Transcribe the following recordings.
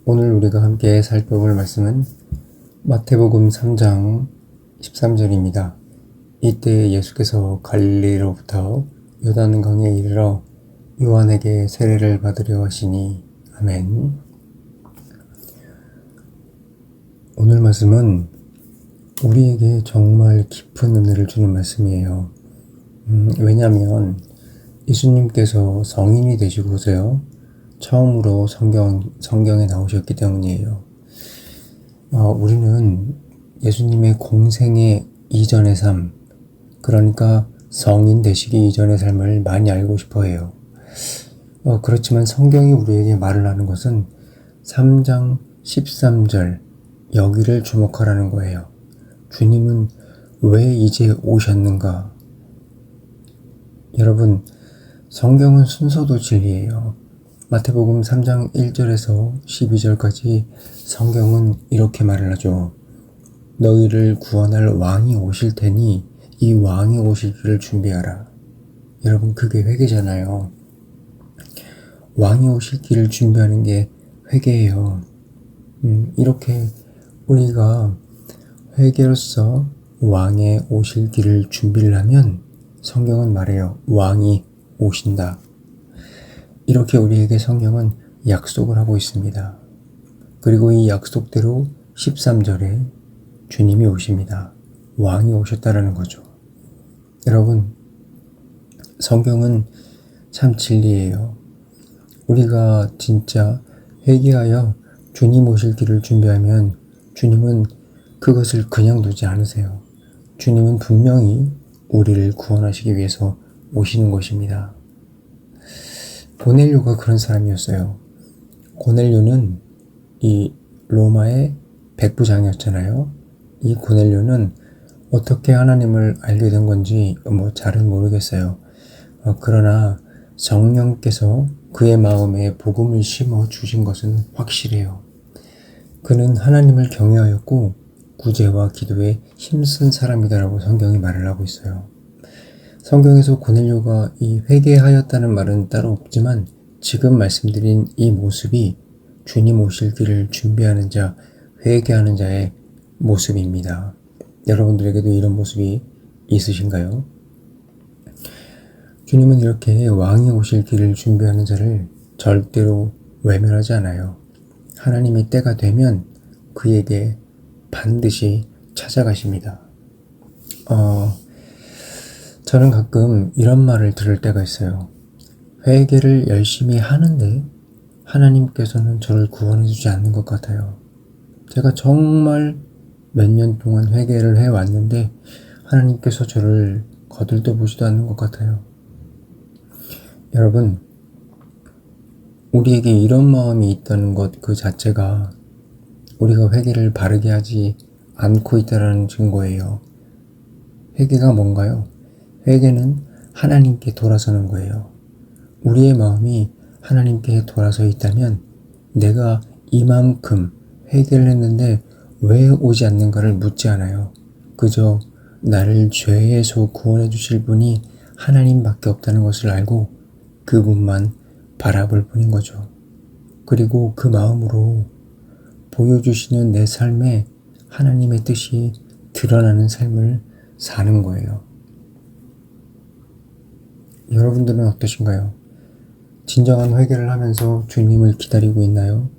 오늘 우리가 함께 살펴볼 말씀은 마태복음 3장 13절입니다. 이때 예수께서 갈릴리로부터 요단강에 이르러 요한에게 세례를 받으려 하시니. 아멘. 오늘 말씀은 우리에게 정말 깊은 은혜를 주는 말씀이에요. 왜냐하면 예수님께서 성인이 되시고서요 처음으로 성경에 나오셨기 때문이에요. 우리는 예수님의 공생의 이전의 삶, 그러니까 성인 되시기 이전의 삶을 많이 알고 싶어 해요. 그렇지만 성경이 우리에게 말을 하는 것은 3장 13절, 여기를 주목하라는 거예요. 주님은 왜 이제 오셨는가? 여러분, 성경은 순서도 진리예요. 마태복음 3장 1절에서 12절까지 성경은 이렇게 말을 하죠. 너희를 구원할 왕이 오실 테니 이 왕이 오실 길을 준비하라. 여러분, 그게 회개잖아요. 왕이 오실 길을 준비하는 게 회개예요. 이렇게 우리가 회개로서 왕의 오실 길을 준비를 하면 성경은 말해요. 왕이 오신다. 이렇게 우리에게 성경은 약속을 하고 있습니다. 그리고 이 약속대로 13절에 주님이 오십니다. 왕이 오셨다라는 거죠. 여러분, 성경은 참 진리예요. 우리가 진짜 회개하여 주님 오실 길을 준비하면 주님은 그것을 그냥 두지 않으세요. 주님은 분명히 우리를 구원하시기 위해서 오시는 것입니다. 고넬료가 그런 사람이었어요. 고넬료는 이 로마의 백부장이었잖아요. 이 고넬료는 어떻게 하나님을 알게 된 건지 잘은 모르겠어요. 그러나 성령께서 그의 마음에 복음을 심어 주신 것은 확실해요. 그는 하나님을 경외하였고 구제와 기도에 힘쓴 사람이다라고 성경이 말을 하고 있어요. 성경에서 고넬료가 이 회개하였다는 말은 따로 없지만 지금 말씀드린 이 모습이 주님 오실 길을 준비하는 자, 회개하는 자의 모습입니다. 여러분들에게도 이런 모습이 있으신가요? 주님은 이렇게 왕이 오실 길을 준비하는 자를 절대로 외면하지 않아요. 하나님이 때가 되면 그에게 반드시 찾아가십니다. 저는 가끔 이런 말을 들을 때가 있어요. 회개를 열심히 하는데 하나님께서는 저를 구원해주지 않는 것 같아요. 제가 정말 몇 년 동안 회개를 해왔는데 하나님께서 저를 거들떠보지도 않는 것 같아요. 여러분, 우리에게 이런 마음이 있다는 것 그 자체가 우리가 회개를 바르게 하지 않고 있다는 증거예요. 회개가 뭔가요? 회개는 하나님께 돌아서는 거예요. 우리의 마음이 하나님께 돌아서 있다면 내가 이만큼 회개를 했는데 왜 오지 않는가를 묻지 않아요. 그저 나를 죄에서 구원해 주실 분이 하나님밖에 없다는 것을 알고 그분만 바라볼 뿐인 거죠. 그리고 그 마음으로 보여주시는 내 삶에 하나님의 뜻이 드러나는 삶을 사는 거예요. 여러분들은 어떠신가요? 진정한 회개를 하면서 주님을 기다리고 있나요?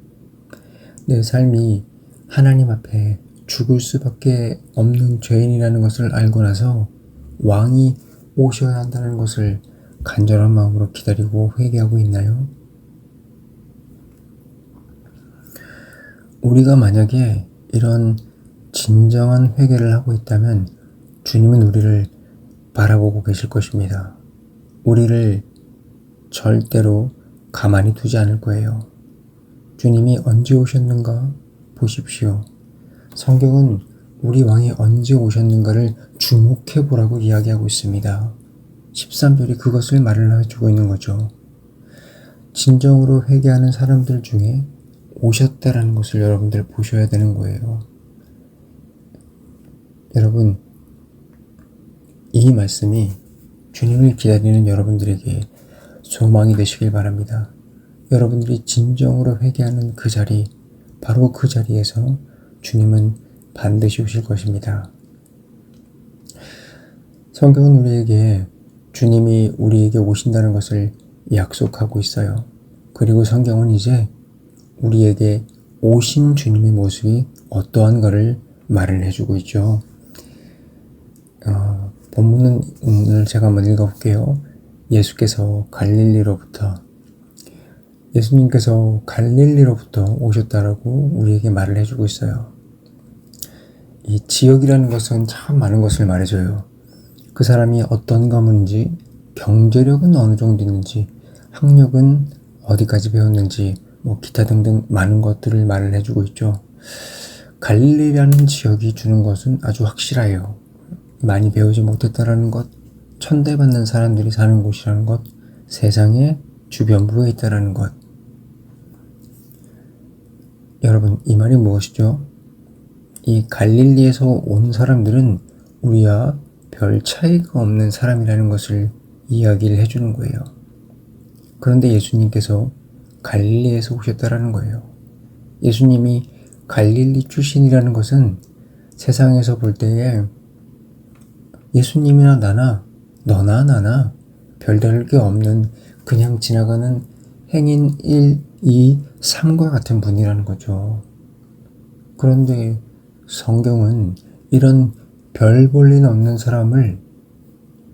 내 삶이 하나님 앞에 죽을 수밖에 없는 죄인이라는 것을 알고 나서 왕이 오셔야 한다는 것을 간절한 마음으로 기다리고 회개하고 있나요? 우리가 만약에 이런 진정한 회개를 하고 있다면 주님은 우리를 바라보고 계실 것입니다. 우리를 절대로 가만히 두지 않을 거예요. 주님이 언제 오셨는가 보십시오. 성경은 우리 왕이 언제 오셨는가를 주목해 보라고 이야기하고 있습니다. 13절이 그것을 말을 해주고 있는 거죠. 진정으로 회개하는 사람들 중에 오셨다라는 것을 여러분들 보셔야 되는 거예요. 여러분, 이 말씀이 주님을 기다리는 여러분들에게 소망이 되시길 바랍니다. 여러분들이 진정으로 회개하는 그 자리, 바로 그 자리에서 주님은 반드시 오실 것입니다. 성경은 우리에게 주님이 우리에게 오신다는 것을 약속하고 있어요. 그리고 성경은 이제 우리에게 오신 주님의 모습이 어떠한가를 말을 해주고 있죠. 본문은 오늘 제가 한번 읽어볼게요. 예수님께서 갈릴리로부터 오셨다라고 우리에게 말을 해주고 있어요. 이 지역이라는 것은 참 많은 것을 말해줘요. 그 사람이 어떤 가문인지, 경제력은 어느 정도 있는지, 학력은 어디까지 배웠는지, 기타 등등 많은 것들을 말을 해주고 있죠. 갈릴리라는 지역이 주는 것은 아주 확실해요. 많이 배우지 못했다라는 것, 천대받는 사람들이 사는 곳이라는 것, 세상의 주변부에 있다라는 것. 여러분, 이 말이 무엇이죠? 이 갈릴리에서 온 사람들은 우리와 별 차이가 없는 사람이라는 것을 이야기를 해주는 거예요. 그런데 예수님께서 갈릴리에서 오셨다라는 거예요. 예수님이 갈릴리 출신이라는 것은 세상에서 볼 때에 예수님이나 나나 너나 나나 별다를 게 없는 그냥 지나가는 행인 1, 2, 3과 같은 분이라는 거죠. 그런데 성경은 이런 별 볼 일 없는 사람을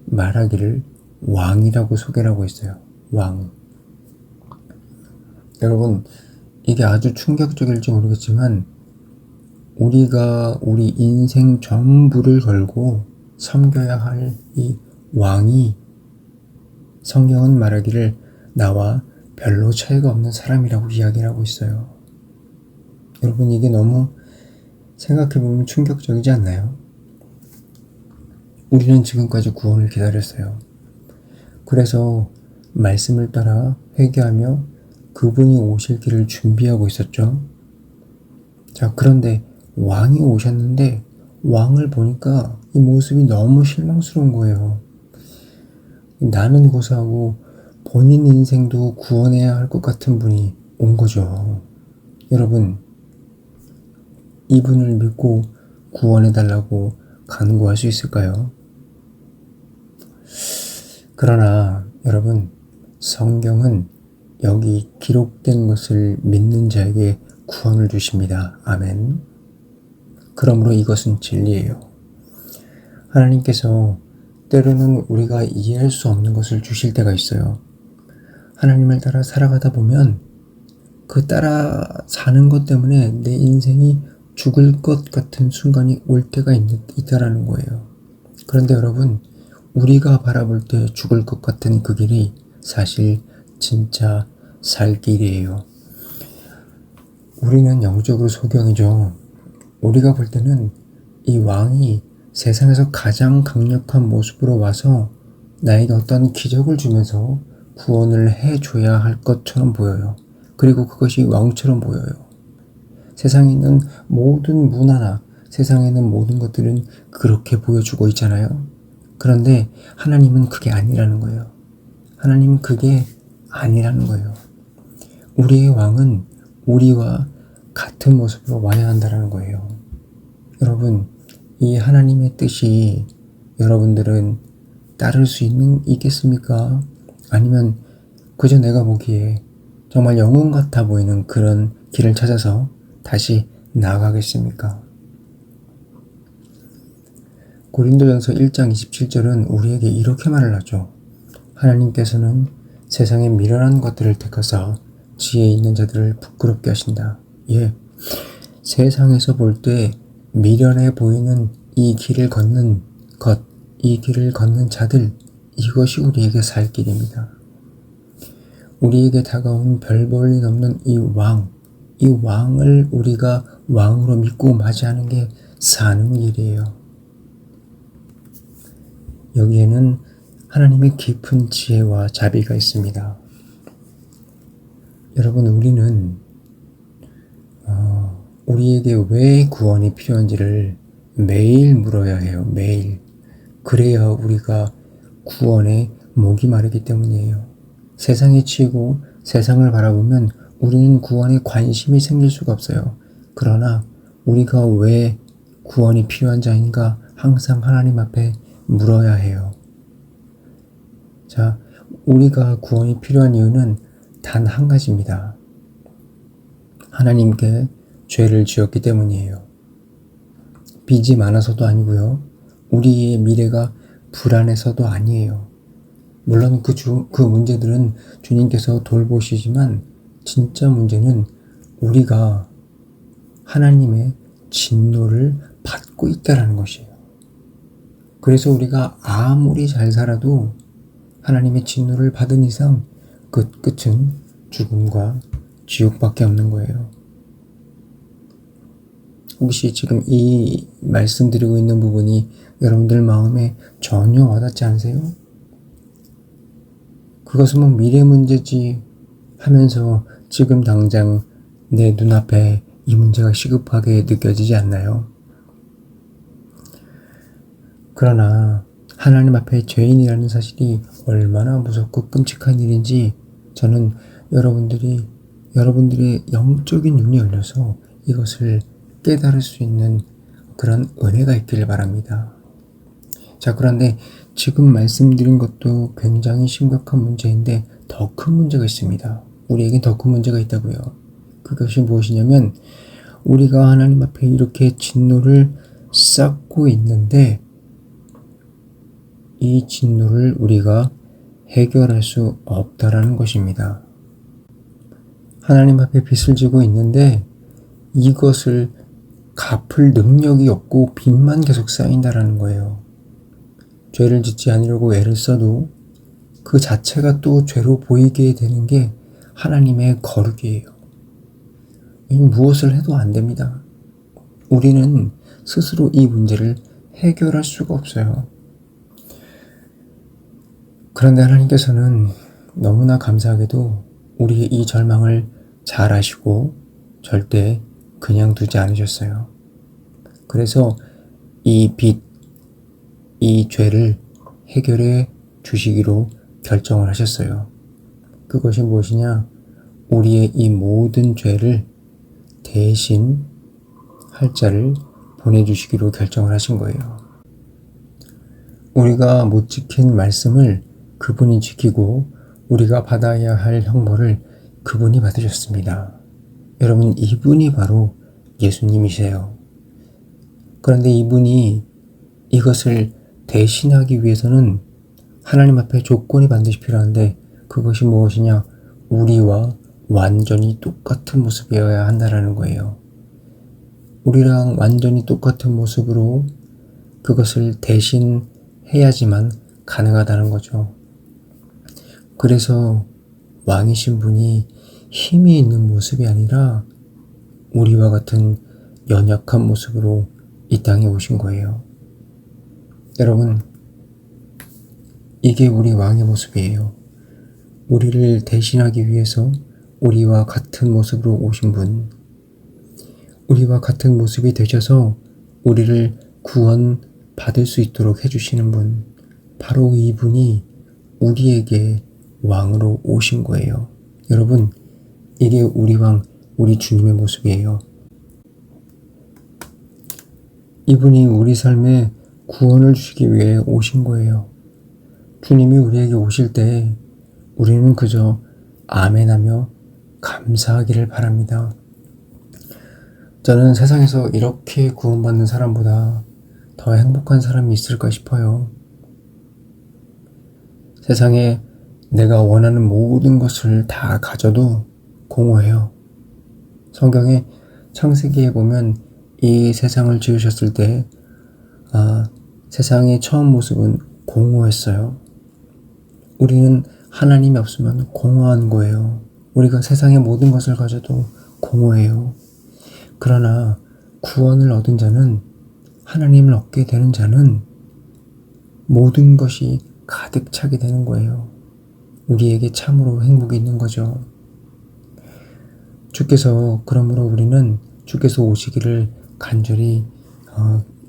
말하기를 왕이라고 소개를 하고 있어요. 왕. 여러분, 이게 아주 충격적일지 모르겠지만 우리가 우리 인생 전부를 걸고 섬겨야 할 이 왕이 성경은 말하기를 나와 별로 차이가 없는 사람이라고 이야기를 하고 있어요. 여러분, 이게 너무 생각해보면 충격적이지 않나요? 우리는 지금까지 구원을 기다렸어요. 그래서 말씀을 따라 회개하며 그분이 오실 길을 준비하고 있었죠. 자, 그런데 왕이 오셨는데 왕을 보니까 이 모습이 너무 실망스러운 거예요. 나는 고사하고 본인 인생도 구원해야 할 것 같은 분이 온 거죠. 여러분, 이분을 믿고 구원해달라고 간구할 수 있을까요? 그러나 여러분, 성경은 여기 기록된 것을 믿는 자에게 구원을 주십니다. 아멘. 그러므로 이것은 진리예요. 하나님께서 때로는 우리가 이해할 수 없는 것을 주실 때가 있어요. 하나님을 따라 살아가다 보면 그 따라 사는 것 때문에 내 인생이 죽을 것 같은 순간이 올 때가 있다라는 거예요. 그런데 여러분, 우리가 바라볼 때 죽을 것 같은 그 길이 사실 진짜 살 길이에요. 우리는 영적으로 소경이죠. 우리가 볼 때는 이 왕이 세상에서 가장 강력한 모습으로 와서 나에게 어떤 기적을 주면서 구원을 해줘야 할 것처럼 보여요. 그리고 그것이 왕처럼 보여요. 세상에 있는 모든 문화나 세상에 있는 모든 것들은 그렇게 보여주고 있잖아요. 그런데 하나님은 그게 아니라는 거예요. 하나님은 그게 아니라는 거예요. 우리의 왕은 우리와 같은 모습으로 와야 한다는 거예요. 여러분, 이 하나님의 뜻이 여러분들은 따를 수 있겠습니까? 아니면 그저 내가 보기에 정말 영웅 같아 보이는 그런 길을 찾아서 다시 나아가겠습니까? 고린도전서 1장 27절은 우리에게 이렇게 말을 하죠. 하나님께서는 세상의 미련한 것들을 택하사 지혜 있는 자들을 부끄럽게 하신다. 예, 세상에서 볼 때 미련해 보이는 이 길을 걷는 것, 이 길을 걷는 자들, 이것이 우리에게 살 길입니다. 우리에게 다가온 별 볼 일 없는 이 왕을 우리가 왕으로 믿고 맞이하는 게 사는 길이에요. 여기에는 하나님의 깊은 지혜와 자비가 있습니다. 여러분, 우리는 우리에게 왜 구원이 필요한지를 매일 물어야 해요. 매일. 그래야 우리가 구원에 목이 마르기 때문이에요. 세상에 치이고 세상을 바라보면 우리는 구원에 관심이 생길 수가 없어요. 그러나 우리가 왜 구원이 필요한 자인가 항상 하나님 앞에 물어야 해요. 자, 우리가 구원이 필요한 이유는 단 한 가지입니다. 하나님께 죄를 지었기 때문이에요. 빚이 많아서도 아니고요. 우리의 미래가 불안해서도 아니에요. 물론 그 문제들은 주님께서 돌보시지만 진짜 문제는 우리가 하나님의 진노를 받고 있다는 것이에요. 그래서 우리가 아무리 잘 살아도 하나님의 진노를 받은 이상 그 끝은 죽음과 지옥밖에 없는 거예요. 혹시 지금 이 말씀드리고 있는 부분이 여러분들 마음에 전혀 와닿지 않으세요? 그것은 뭐 미래 문제지 하면서 지금 당장 내 눈앞에 이 문제가 시급하게 느껴지지 않나요? 그러나 하나님 앞에 죄인이라는 사실이 얼마나 무섭고 끔찍한 일인지 저는 여러분들의 영적인 눈이 열려서 이것을 깨달을 수 있는 그런 은혜가 있기를 바랍니다. 자, 그런데 지금 말씀드린 것도 굉장히 심각한 문제인데 더 큰 문제가 있습니다. 우리에겐 더 큰 문제가 있다고요. 그것이 무엇이냐면 우리가 하나님 앞에 이렇게 진노를 쌓고 있는데 이 진노를 우리가 해결할 수 없다라는 것입니다. 하나님 앞에 빚을 지고 있는데 이것을 갚을 능력이 없고 빚만 계속 쌓인다라는 거예요. 죄를 짓지 않으려고 애를 써도 그 자체가 또 죄로 보이게 되는 게 하나님의 거룩이에요. 무엇을 해도 안 됩니다. 우리는 스스로 이 문제를 해결할 수가 없어요. 그런데 하나님께서는 너무나 감사하게도 우리의 이 절망을 잘 아시고 절대 그냥 두지 않으셨어요. 그래서 이 빚, 이 죄를 해결해 주시기로 결정을 하셨어요. 그것이 무엇이냐? 우리의 이 모든 죄를 대신 할 자를 보내주시기로 결정을 하신 거예요. 우리가 못 지킨 말씀을 그분이 지키고 우리가 받아야 할 형벌을 그분이 받으셨습니다. 여러분, 이분이 바로 예수님이세요. 그런데 이분이 이것을 대신하기 위해서는 하나님 앞에 조건이 반드시 필요한데 그것이 무엇이냐? 우리와 완전히 똑같은 모습이어야 한다는 거예요. 우리랑 완전히 똑같은 모습으로 그것을 대신해야지만 가능하다는 거죠. 그래서 왕이신 분이 힘이 있는 모습이 아니라 우리와 같은 연약한 모습으로 이 땅에 오신 거예요. 여러분, 이게 우리 왕의 모습이에요. 우리를 대신하기 위해서 우리와 같은 모습으로 오신 분, 우리와 같은 모습이 되셔서 우리를 구원받을 수 있도록 해주시는 분, 바로 이분이 우리에게 왕으로 오신 거예요. 여러분, 이게 우리 왕, 우리 주님의 모습이에요. 이분이 우리 삶에 구원을 주시기 위해 오신 거예요. 주님이 우리에게 오실 때 우리는 그저 아멘하며 감사하기를 바랍니다. 저는 세상에서 이렇게 구원받는 사람보다 더 행복한 사람이 있을까 싶어요. 세상에 내가 원하는 모든 것을 다 가져도 공허해요. 성경에 창세기에 보면 이 세상을 지으셨을 때 세상의 처음 모습은 공허했어요. 우리는 하나님이 없으면 공허한 거예요. 우리가 세상의 모든 것을 가져도 공허해요. 그러나 구원을 얻은 자는, 하나님을 얻게 되는 자는 모든 것이 가득 차게 되는 거예요. 우리에게 참으로 행복이 있는 거죠. 그러므로 우리는 주께서 오시기를 간절히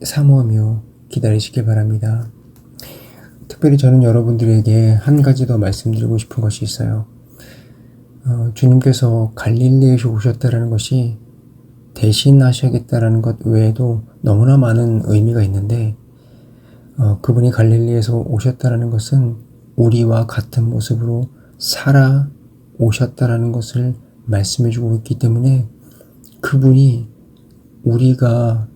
사모하며 기다리시길 바랍니다. 특별히 저는 여러분들에게 한 가지 더 말씀드리고 싶은 것이 있어요. 주님께서 갈릴리에서 오셨다라는 것이 대신하셔야겠다라는 것 외에도 너무나 많은 의미가 있는데 그분이 갈릴리에서 오셨다라는 것은 우리와 같은 모습으로 살아 오셨다라는 것을 말씀해 주고 있기 때문에 그분이 우리가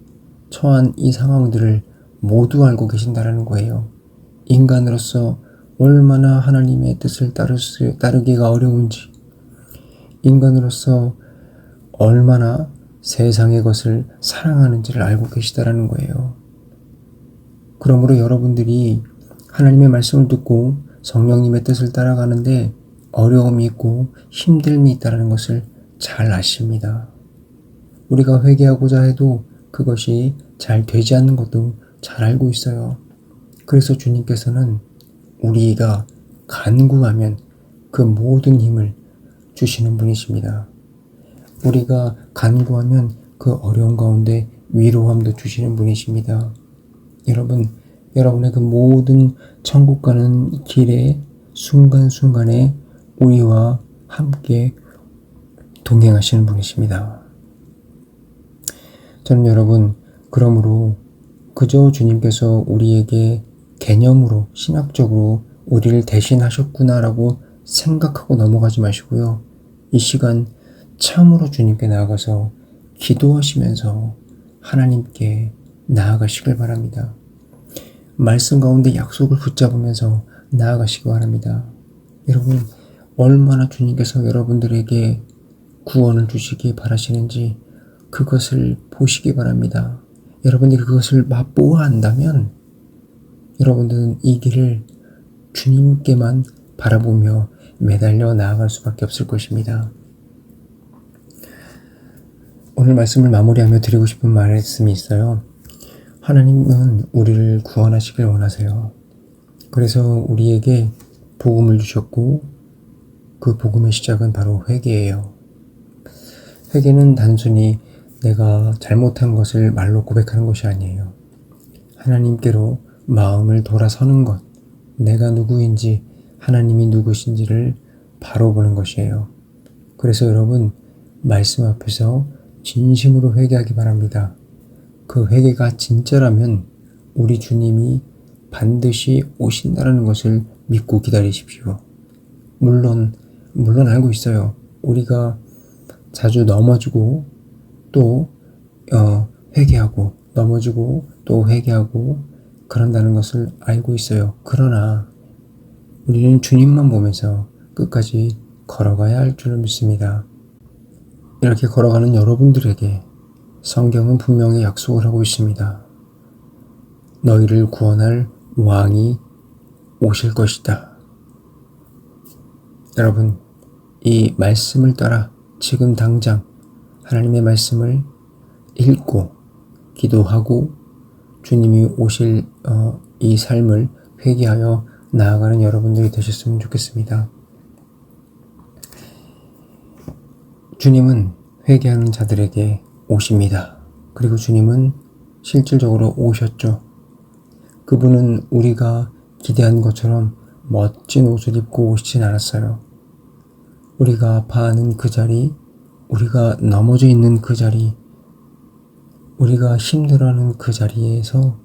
처한 이 상황들을 모두 알고 계신다라는 거예요. 인간으로서 얼마나 하나님의 뜻을 따르기가 어려운지, 인간으로서 얼마나 세상의 것을 사랑하는지를 알고 계시다라는 거예요. 그러므로 여러분들이 하나님의 말씀을 듣고 성령님의 뜻을 따라가는데 어려움이 있고 힘듦이 있다는 것을 잘 아십니다. 우리가 회개하고자 해도 그것이 잘 되지 않는 것도 잘 알고 있어요. 그래서 주님께서는 우리가 간구하면 그 모든 힘을 주시는 분이십니다. 우리가 간구하면 그 어려운 가운데 위로함도 주시는 분이십니다. 여러분, 여러분의 그 모든 천국 가는 길의 순간순간에 우리와 함께 동행하시는 분이십니다. 저는 여러분, 그러므로 그저 주님께서 우리에게 개념으로, 신학적으로 우리를 대신하셨구나라고 생각하고 넘어가지 마시고요. 이 시간 참으로 주님께 나아가서 기도하시면서 하나님께 나아가시길 바랍니다. 말씀 가운데 약속을 붙잡으면서 나아가시기 바랍니다. 여러분, 얼마나 주님께서 여러분들에게 구원을 주시기 바라시는지 그것을 보시기 바랍니다. 여러분들이 그것을 맛보아 한다면 여러분들은 이 길을 주님께만 바라보며 매달려 나아갈 수밖에 없을 것입니다. 오늘 말씀을 마무리하며 드리고 싶은 말씀이 있어요. 하나님은 우리를 구원하시길 원하세요. 그래서 우리에게 복음을 주셨고 그 복음의 시작은 바로 회개예요. 회개는 단순히 내가 잘못한 것을 말로 고백하는 것이 아니에요. 하나님께로 마음을 돌아서는 것, 내가 누구인지 하나님이 누구신지를 바로 보는 것이에요. 그래서 여러분, 말씀 앞에서 진심으로 회개하기 바랍니다. 그 회개가 진짜라면 우리 주님이 반드시 오신다는 것을 믿고 기다리십시오. 물론 알고 있어요. 우리가 자주 넘어지고 또 회개하고 넘어지고 또 회개하고 그런다는 것을 알고 있어요. 그러나 우리는 주님만 보면서 끝까지 걸어가야 할 줄을 믿습니다. 이렇게 걸어가는 여러분들에게 성경은 분명히 약속을 하고 있습니다. 너희를 구원할 왕이 오실 것이다. 여러분, 이 말씀을 따라 지금 당장 하나님의 말씀을 읽고 기도하고 주님이 오실 이 삶을 회개하여 나아가는 여러분들이 되셨으면 좋겠습니다. 주님은 회개하는 자들에게 오십니다. 그리고 주님은 실질적으로 오셨죠. 그분은 우리가 기대한 것처럼 멋진 옷을 입고 오시진 않았어요. 우리가 아파하는 그 자리, 우리가 넘어져 있는 그 자리, 우리가 힘들어하는 그 자리에서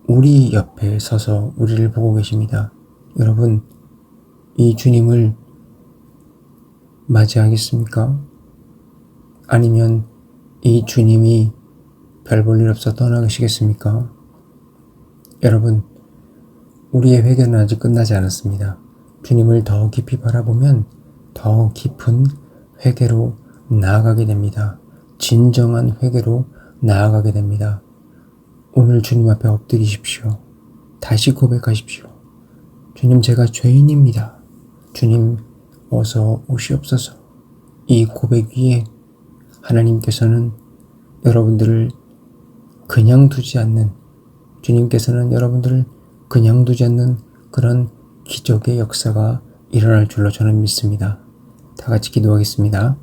우리 옆에 서서 우리를 보고 계십니다. 여러분, 이 주님을 맞이하겠습니까? 아니면 이 주님이 별 볼 일 없어 떠나가시겠습니까? 여러분, 우리의 회개는 아직 끝나지 않았습니다. 주님을 더 깊이 바라보면 더 깊은 회개로 나아가게 됩니다. 진정한 회개로 나아가게 됩니다. 오늘 주님 앞에 엎드리십시오. 다시 고백하십시오. 주님, 제가 죄인입니다. 주님, 어서 오시옵소서. 이 고백 위에 하나님께서는 여러분들을 그냥 두지 않는, 주님께서는 여러분들을 그냥 두지 않는 그런 기적의 역사가 일어날 줄로 저는 믿습니다. 다 같이 기도하겠습니다.